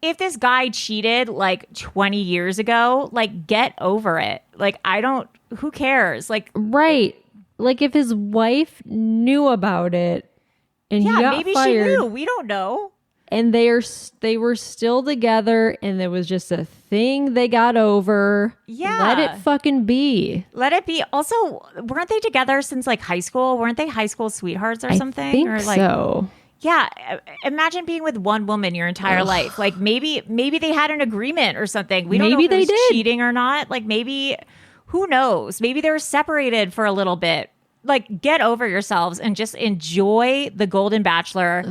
if this guy cheated like 20 years ago, like, get over it. Like, who cares? Like, Right. Like if his wife knew about it and he got maybe fired, she knew. We don't know. and they were still together and it was just a thing they got over. Yeah. Let it fucking be. Let it be. Also, weren't they together since like high school? Weren't they high school sweethearts or something? I think or like, so. Yeah, imagine being with one woman your entire life. Like maybe they had an agreement or something. We don't know Maybe if it they was did. cheating or not. Like maybe, who knows? Maybe they were separated for a little bit. Like, get over yourselves and just enjoy the Golden Bachelor.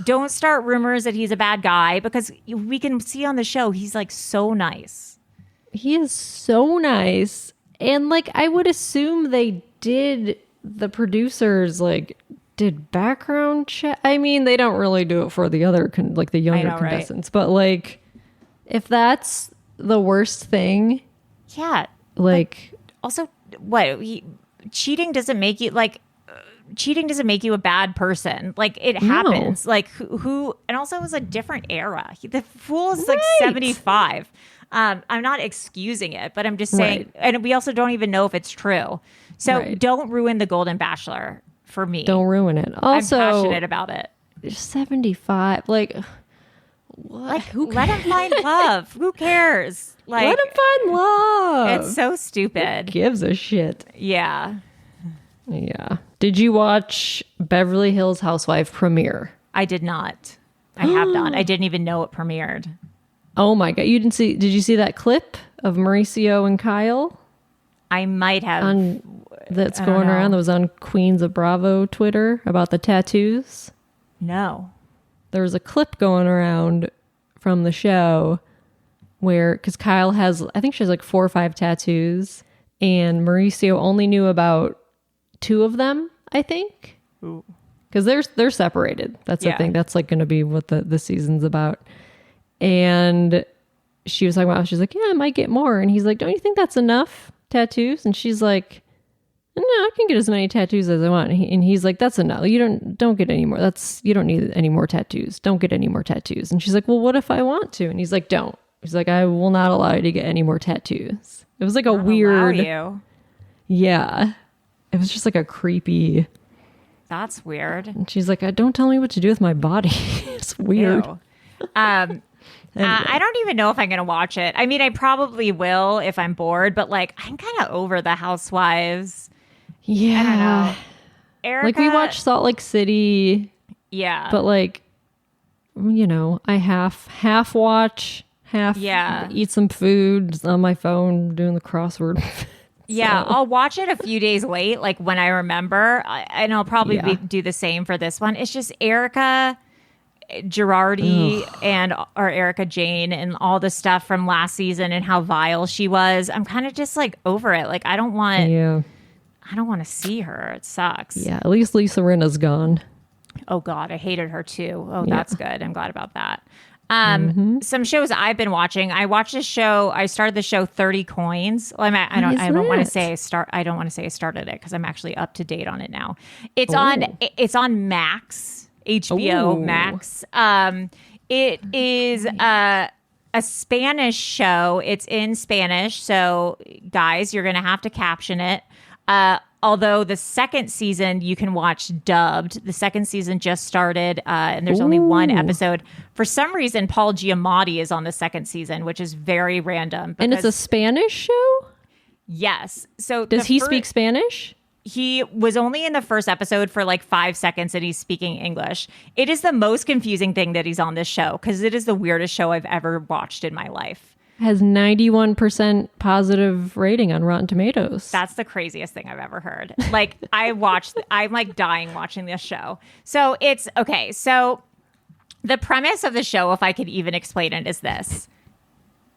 Don't start rumors that he's a bad guy, because we can see on the show he's like so nice. He is so nice. And like I would assume the producers like did background check. I mean, they don't really do it for the other the younger contestants, but like if that's the worst thing, Yeah. like Also, cheating doesn't make you a bad person. Like it happens. Like who and also it was a different era. The fool is like Right. 75. I'm not excusing it, but I'm just saying, Right. and we also don't even know if it's true. So Right. don't ruin the Golden Bachelor for me. don't ruin it. Also, I'm passionate about it. 75, like what? Like, let him find love. Who cares? Like, Let him find love. it's so stupid. Gives a shit. Yeah. Yeah. Did you watch Beverly Hills Housewife premiere? I did not. I have not. I didn't even know it premiered. Oh my god, you didn't see? Did you see that clip of Mauricio and Kyle I might have. that's I don't going around? know. That was on Queens of Bravo Twitter about the tattoos. No. There was a clip going around from the show where, because Kyle has, I think she has like 4 or 5 tattoos, and Mauricio only knew about 2 of them, I think, because they're separated. That's the Yeah. thing. That's like going to be what the season's about. And she was talking about, she's like, yeah, I might get more. And he's like, don't you think that's enough tattoos? And she's like, no, I can get as many tattoos as I want. And he's like, that's enough. You don't get any more. You don't need any more tattoos. Don't get any more tattoos. And she's like, well, what if I want to? And he's like, don't. He's like, I will not allow you to get any more tattoos. It was like a weird, You. yeah. It was just like a creepy. That's weird. And she's like, don't tell me what to do with my body. It's weird. Ew. I don't even know if I'm going to watch it. I mean, I probably will if I'm bored, but like, I'm kind of over the Housewives. Yeah. I don't know. Erica, Like we watched Salt Lake City, Yeah. but like, I half watch, half eat some food on my phone doing the crossword. Yeah, So- I'll watch it a few days late, like when I remember, and I'll probably Yeah. do the same for this one. It's just Erica Girardi or Erica Jane and all the stuff from last season and how vile she was. I'm kind of just like over it. Like I don't want to see her. It sucks. Yeah, at least Lisa Rinna's gone. Oh God, I hated her too. Oh, Yeah. that's good. I'm glad about that. Some shows I've been watching. I watched a show. I started the show 30 Coins. Well, I don't want to that? say I don't want to say I started it because I'm actually up to date on it now. It's on Max, HBO Ooh. Max. It is a Spanish show. It's in Spanish, so guys, you're gonna have to caption it. Although the second season you can watch dubbed. The second season just started, and there's only one episode. For some reason, Paul Giamatti is on the second season, which is very random. And it's a because- Spanish show? yes. So Does he speak Spanish? He was only in the first episode for like 5 seconds and he's speaking English. It is the most confusing thing that he's on this show because it is the weirdest show I've ever watched in my life. Has 91% positive rating on Rotten Tomatoes. That's the craziest thing I've ever heard. Like, I'm like dying watching this show. So it's okay. So the premise of the show, if I could even explain it, is this.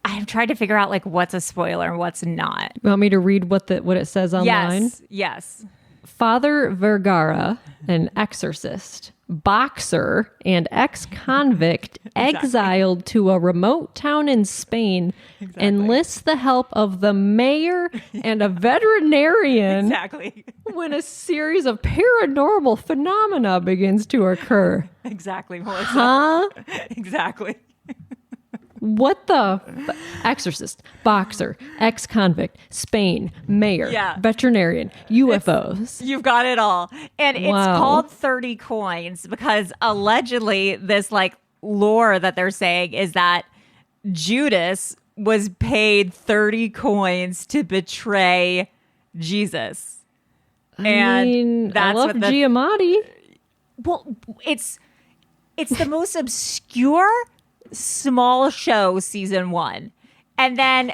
I'm trying to figure out like what's a spoiler and what's not. You want me to read what it says online? Yes. Father Vergara, an exorcist, boxer, and ex-convict exiled to a remote town in Spain, enlists the help of the mayor and a veterinarian Exactly. when a series of paranormal phenomena begins to occur. Exactly, Melissa. Huh? Exactly. What the exorcist, boxer, ex-convict, Spain, mayor, veterinarian, UFOs. You've got it all. And it's Wow. called 30 coins because allegedly this like lore that they're saying is that Judas was paid 30 coins to betray Jesus. I mean, that's I love what the Giamatti. Well, it's the most obscure small show season 1. And then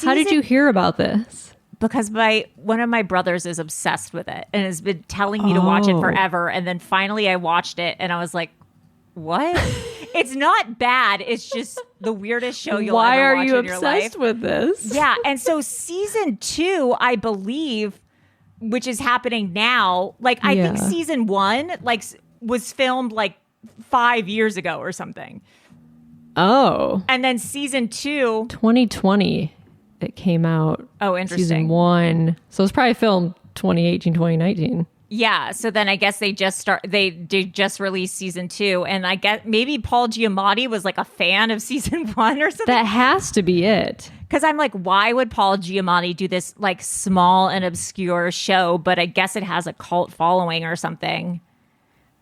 How did you hear about this? because one of my brothers is obsessed with it and has been telling me to watch it forever. And then finally I watched it and I was like, what? It's not bad. It's just the weirdest show you'll Why ever are watch you in your life. obsessed with this? Yeah. And so season 2, I believe, which is happening now, like I think season 1 like was filmed like 5 years ago or something. Oh. And then season 2, 2020, it came out. oh, interesting. Season 1. So it's probably filmed 2018, 2019. Yeah, so then I guess they just released season 2, and I guess maybe Paul Giamatti was like a fan of season 1 or something. That has to be it. Because I'm like, why would Paul Giamatti do this like small and obscure show? But I guess it has a cult following or something.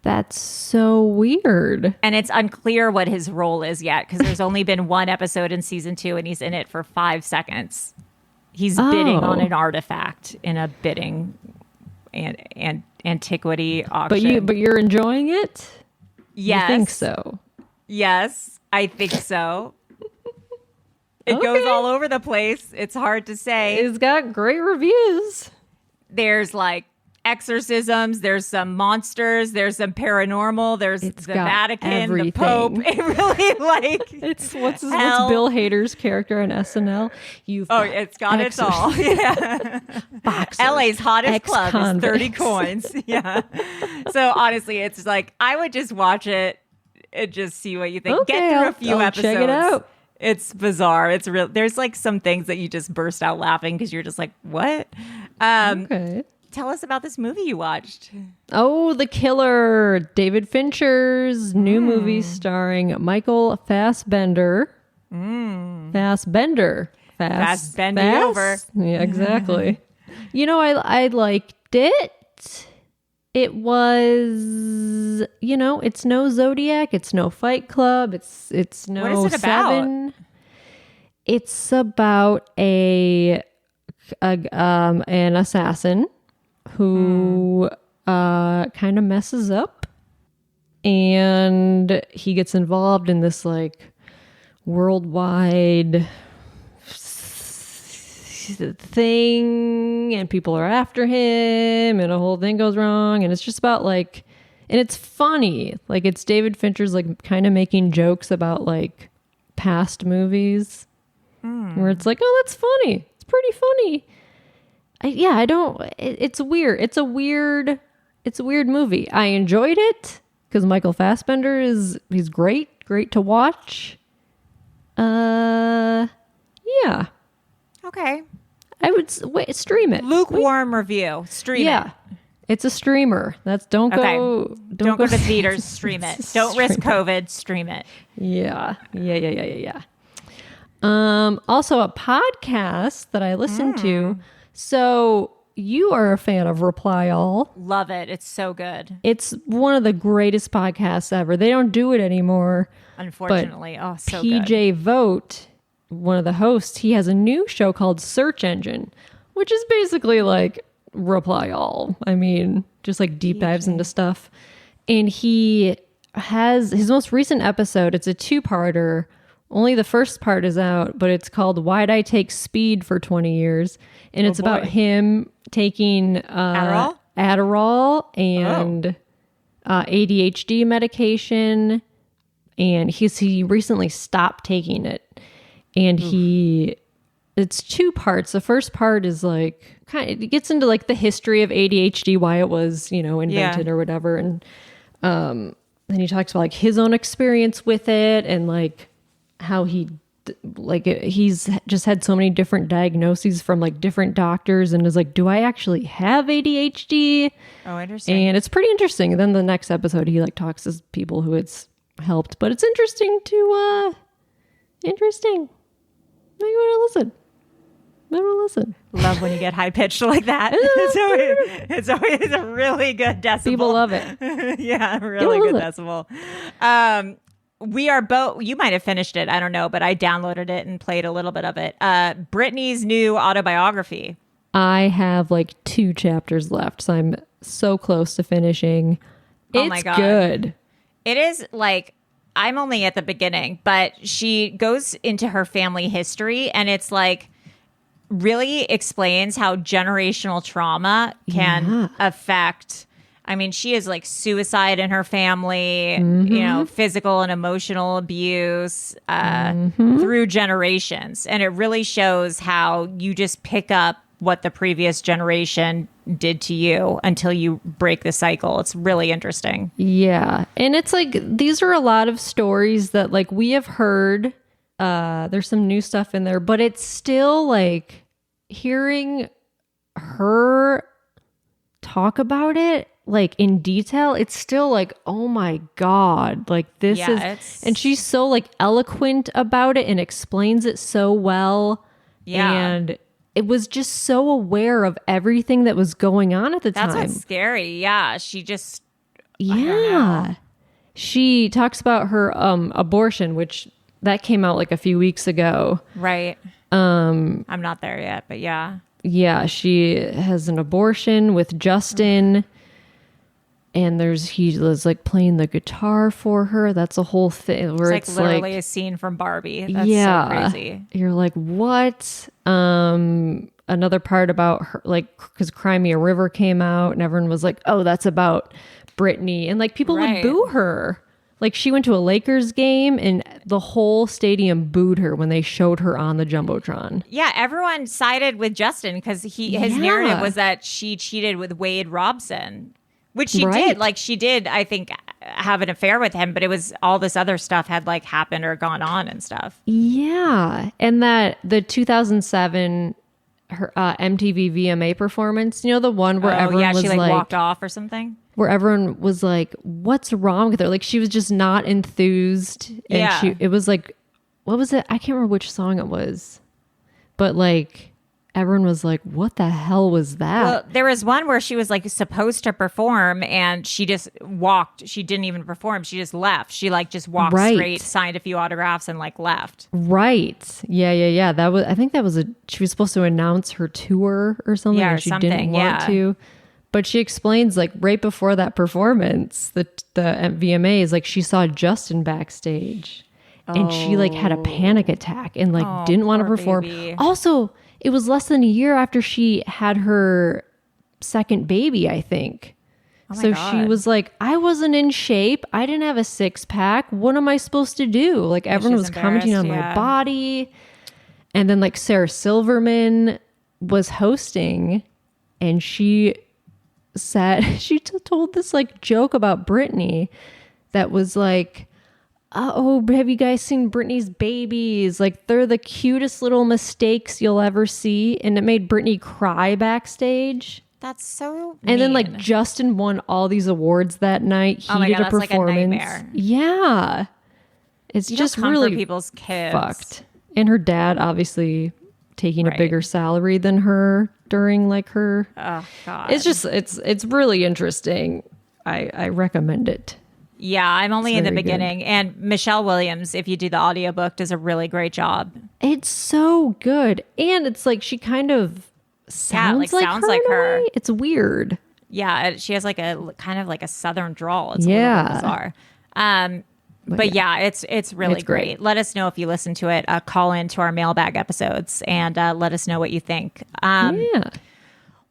That's so weird. And it's unclear what his role is yet because there's only been one episode in season 2, and he's in it for 5 seconds. He's bidding on an artifact in a bidding and antiquity auction. But you're enjoying it? Yes. You think so? Yes, I think so. It goes all over the place. It's hard to say. It's got great reviews. There's like exorcisms, there's some monsters, there's some paranormal, there's It's the got Vatican, everything. the Pope. It really like It's what's hell. Bill Hader's character on SNL? It's got it all. Yeah. Boxers, LA's hottest club is 30 ex-convicts. coins. Yeah. So honestly, it's like I would just watch it and just see what you think. Okay, Get through a few I'll episodes. check it out. It's bizarre. It's real. There's like some things that you just burst out laughing because you're just like, what? Okay. Tell us about this movie you watched. Oh, The Killer, David Fincher's new movie starring Michael Fassbender. Fassbender. Fast bending over. Yeah, exactly. You know, I liked it. It was, it's no Zodiac, it's no Fight Club, it's no What is it about? Seven. It's about an assassin who kind of messes up, and he gets involved in this like worldwide thing, and people are after him, and a whole thing goes wrong, and it's just about like, and it's funny, like it's David Fincher's like kind of making jokes about like past movies, where it's like, oh, that's funny, it's pretty funny. It's weird. It's a weird movie. I enjoyed it because Michael Fassbender he's great to watch. Yeah. Okay. I would stream it. Lukewarm review. Stream it. It's a streamer. Don't go to theaters. Stream it. Don't risk COVID. Stream it. Yeah. Also a podcast that I listen to. So you are a fan of Reply All. Love it. It's so good. It's one of the greatest podcasts ever. They don't do it anymore. Unfortunately. But So good. PJ Vogt, one of the hosts, he has a new show called Search Engine, which is basically like Reply All. I mean, just like deep dives into stuff. And he has his most recent episode, it's a 2-parter, Only the first part is out, but it's called Why'd I Take Speed for 20 Years? And it's about him taking Adderall and ADHD medication. And he recently stopped taking it. And it's 2 parts. The first part is like, it gets into like the history of ADHD, why it was, invented or whatever. And then he talks about like his own experience with it and like how he's just had so many different diagnoses from like different doctors and is like, do I actually have ADHD? Oh, interesting. And it's pretty interesting. And then the next episode, he like talks to people who it's helped, but it's interesting. Now you want to listen. Love when you get high pitched like that. It's always a really good decibel. People love it. Yeah, really good decibel. We are both, you might have finished it, I don't know, but I downloaded it and played a little bit of it. Britney's new autobiography. I have like 2 chapters left, so I'm so close to finishing. Oh my God. Good. It is like, I'm only at the beginning, but she goes into her family history and it's like, really explains how generational trauma can affect. I mean, she is like suicide in her family, physical and emotional abuse through generations. And it really shows how you just pick up what the previous generation did to you until you break the cycle. It's really interesting. Yeah. And it's like, these are a lot of stories that like we have heard. There's some new stuff in there, but it's still like hearing her talk about it like in detail, it's still like, oh my God, like this is, and she's so like eloquent about it and explains it so well. Yeah. And it was just so aware of everything that was going on at the time. That's what's scary. Yeah. She just, yeah. She talks about her abortion, which that came out like a few weeks ago. Right. I'm not there yet, but yeah. Yeah, she has an abortion with Justin. And he was like playing the guitar for her. That's a whole thing where it's like literally a scene from Barbie. That's so crazy. You're like, what? Another part about her, like, because Cry Me a River came out and everyone was like, oh, that's about Britney. And like people would boo her. Like she went to a Lakers game and the whole stadium booed her when they showed her on the Jumbotron. Yeah, everyone sided with Justin because his narrative was that she cheated with Wade Robson. Which she did. Like, she did, I think, have an affair with him, but it was all this other stuff had, like, happened or gone on and stuff. Yeah. And that the 2007 MTV VMA performance, you know, the one where everyone was she, like, walked off or something? Where everyone was like, what's wrong with her? Like, she was just not enthused. And it was like, what was it? I can't remember which song it was. But, like... everyone was like, what the hell was that? Well, there was one where she was like supposed to perform and she just walked. She didn't even perform. She just left. She like just walked straight, signed a few autographs and like left. Right. Yeah. That was, I think that was she was supposed to announce her tour or something. Yeah, or she didn't want to. But she explains like right before that performance, the VMAs, like she saw Justin backstage and she like had a panic attack and like didn't want to perform. Baby. Also, it was less than a year after she had her second baby, I think. Oh my so God. she was like, I wasn't in shape. I didn't have a 6-pack. What am I supposed to do? Like everyone was commenting on my body. And then like Sarah Silverman was hosting and she said, she told this like joke about Britney that was like, oh, have you guys seen Britney's babies? Like, they're the cutest little mistakes you'll ever see. And it made Britney cry backstage. That's so mean. And then, like, Justin won all these awards that night. He did a performance. Like a nightmare. Yeah. It's just really people's kids. Fucked. And her dad, obviously, taking a bigger salary than her during, like, her... Oh, God. It's just, it's really interesting. I recommend it. Yeah, I'm only in the beginning. Good. And Michelle Williams, if you do the audiobook, does a really great job. It's so good. And it's like she kind of sounds like her. It's weird. Yeah, she has like a kind of like a southern drawl. It's a little bizarre. But yeah, it's really It's great. great. Let us know if you listen to it. Call in to our mailbag episodes and let us know what you think. Yeah.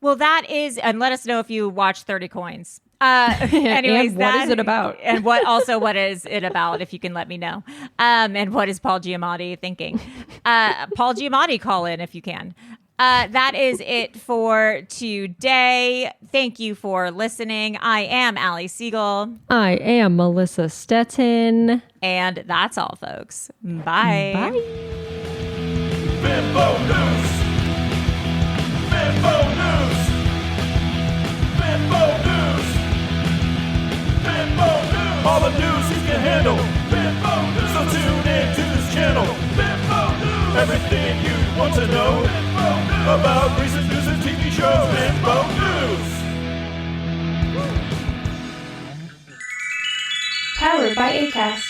Well, that is, and let us know if you watch 30 Coins. Anyways, And what is it about? And what is it about, if you can let me know. And what is Paul Giamatti thinking? Paul Giamatti, call in if you can. That is it for today. Thank you for listening. I am Allie Siegel. I am Melissa Stettin. And that's all, folks. Bye. Bye. Bimbo News! Bimbo News! Bimbo News! Bimbo News! All the news you can handle. Bimbo News! So tune in to this channel. Bimbo News! Everything you want to know. Bimbo News! About recent news and TV shows. Bimbo News! Powered by Acast.